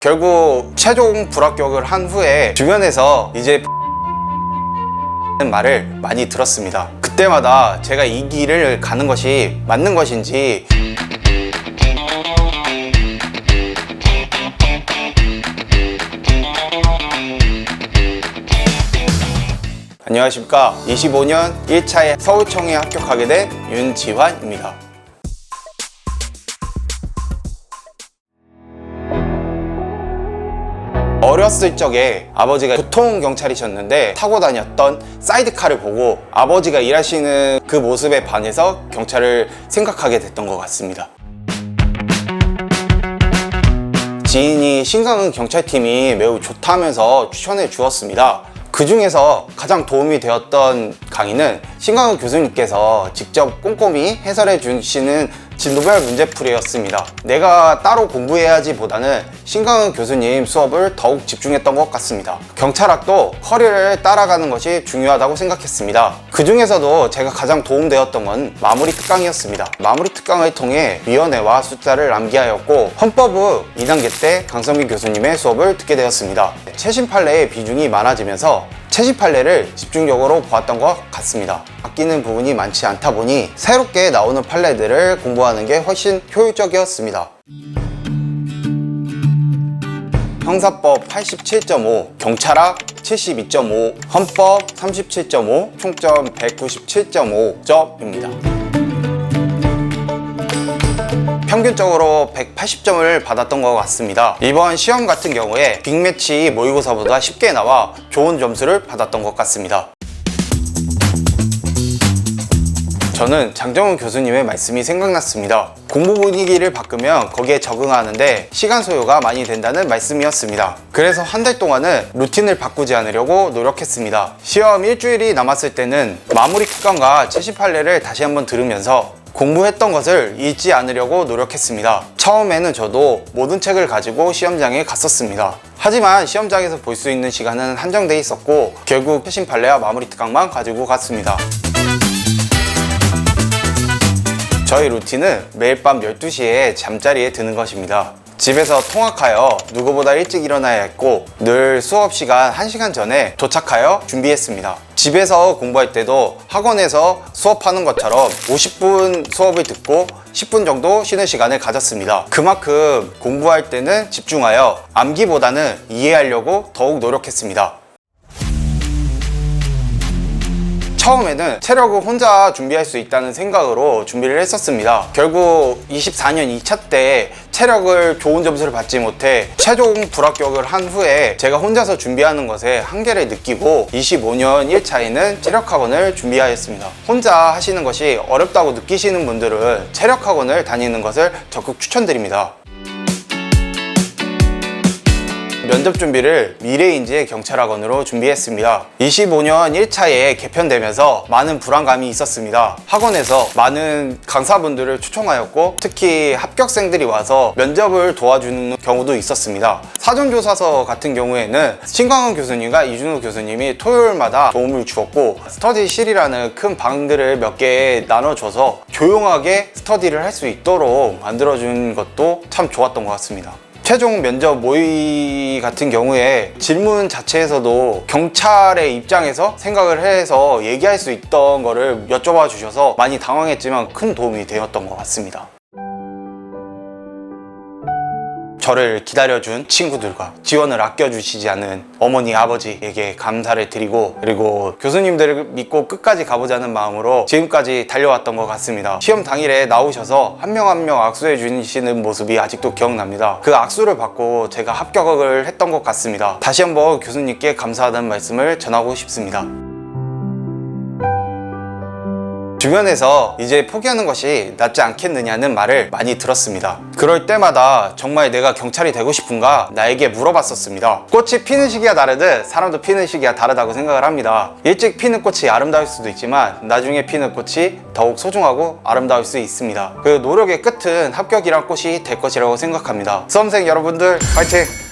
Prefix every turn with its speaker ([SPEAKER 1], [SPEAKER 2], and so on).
[SPEAKER 1] 결국 최종 불합격을 한 후에 주변에서 이제 말을 많이 들었습니다. 그때마다 제가 이 길을 가는 것이 맞는 것인지 안녕하십니까. 25년 1차에 서울청에 합격하게 된 윤지환입니다. 어렸을 적에 아버지가 교통경찰이셨는데 타고 다녔던 사이드카를 보고 아버지가 일하시는 그 모습에 반해서 경찰을 생각하게 됐던 것 같습니다. 지인이 신강은 경찰팀이 매우 좋다면서 추천해 주었습니다. 그 중에서 가장 도움이 되었던 강의는 신강은 교수님께서 직접 꼼꼼히 해설해 주시는 진도별 문제풀이였습니다. 내가 따로 공부해야지 보다는 신강은 교수님 수업을 더욱 집중했던 것 같습니다. 경찰학도 커리어를 따라가는 것이 중요하다고 생각했습니다. 그 중에서도 제가 가장 도움되었던 건 마무리 특강이었습니다. 마무리 특강을 통해 위원회와 숫자를 암기하였고 헌법부 2단계 때 강성민 교수님의 수업을 듣게 되었습니다. 최신 판례의 비중이 많아지면서 최신 판례를 집중적으로 보았던 것 같습니다. 아끼는 부분이 많지 않다 보니 새롭게 나오는 판례들을 공부하는 게 훨씬 효율적이었습니다. 형사법 87.5, 경찰학 72.5, 헌법 37.5, 총점 197.5점입니다. 평균적으로 180점을 받았던 것 같습니다. 이번 시험 같은 경우에 빅매치 모의고사보다 쉽게 나와 좋은 점수를 받았던 것 같습니다. 저는 장정훈 교수님의 말씀이 생각났습니다. 공부 분위기를 바꾸면 거기에 적응하는데 시간 소요가 많이 된다는 말씀이었습니다. 그래서 한 달 동안은 루틴을 바꾸지 않으려고 노력했습니다. 시험 일주일이 남았을 때는 마무리 특강과 최신 판례를 다시 한번 들으면서 공부했던 것을 잊지 않으려고 노력했습니다. 처음에는 저도 모든 책을 가지고 시험장에 갔었습니다. 하지만 시험장에서 볼 수 있는 시간은 한정돼 있었고 결국 최신 판례와 마무리 특강만 가지고 갔습니다. 저희 루틴은 매일 밤 12시에 잠자리에 드는 것입니다. 집에서 통학하여 누구보다 일찍 일어나야 했고 늘 수업 시간 1시간 전에 도착하여 준비했습니다. 집에서 공부할 때도 학원에서 수업하는 것처럼 50분 수업을 듣고 10분 정도 쉬는 시간을 가졌습니다. 그만큼 공부할 때는 집중하여 암기보다는 이해하려고 더욱 노력했습니다. 처음에는 체력을 혼자 준비할 수 있다는 생각으로 준비를 했었습니다. 결국 24년 2차 때 체력을 좋은 점수를 받지 못해 최종 불합격을 한 후에 제가 혼자서 준비하는 것에 한계를 느끼고 25년 1차에는 체력학원을 준비하였습니다. 혼자 하시는 것이 어렵다고 느끼시는 분들은 체력학원을 다니는 것을 적극 추천드립니다. 면접 준비를 미래인지의 경찰학원으로 준비했습니다. 25년 1차에 개편되면서 많은 불안감이 있었습니다. 학원에서 많은 강사분들을 초청하였고 특히 합격생들이 와서 면접을 도와주는 경우도 있었습니다. 사전조사서 같은 경우에는 신광훈 교수님과 이준호 교수님이 토요일마다 도움을 주었고 스터디실이라는 큰 방들을 몇 개 나눠줘서 조용하게 스터디를 할 수 있도록 만들어준 것도 참 좋았던 것 같습니다. 최종 면접 모의 같은 경우에 질문 자체에서도 경찰의 입장에서 생각을 해서 얘기할 수 있던 거를 여쭤봐 주셔서 많이 당황했지만 큰 도움이 되었던 것 같습니다. 저를 기다려준 친구들과 지원을 아껴주시지 않은 어머니, 아버지에게 감사를 드리고 그리고 교수님들을 믿고 끝까지 가보자는 마음으로 지금까지 달려왔던 것 같습니다. 시험 당일에 나오셔서 한 명 한 명 악수해 주시는 모습이 아직도 기억납니다. 그 악수를 받고 제가 합격을 했던 것 같습니다. 다시 한번 교수님께 감사하다는 말씀을 전하고 싶습니다. 주변에서 이제 포기하는 것이 낫지 않겠느냐는 말을 많이 들었습니다. 그럴 때마다 정말 내가 경찰이 되고 싶은가 나에게 물어봤었습니다. 꽃이 피는 시기가 다르듯 사람도 피는 시기가 다르다고 생각을 합니다. 일찍 피는 꽃이 아름다울 수도 있지만 나중에 피는 꽃이 더욱 소중하고 아름다울 수 있습니다. 그 노력의 끝은 합격이란 꽃이 될 것이라고 생각합니다. 수험생 여러분들 화이팅!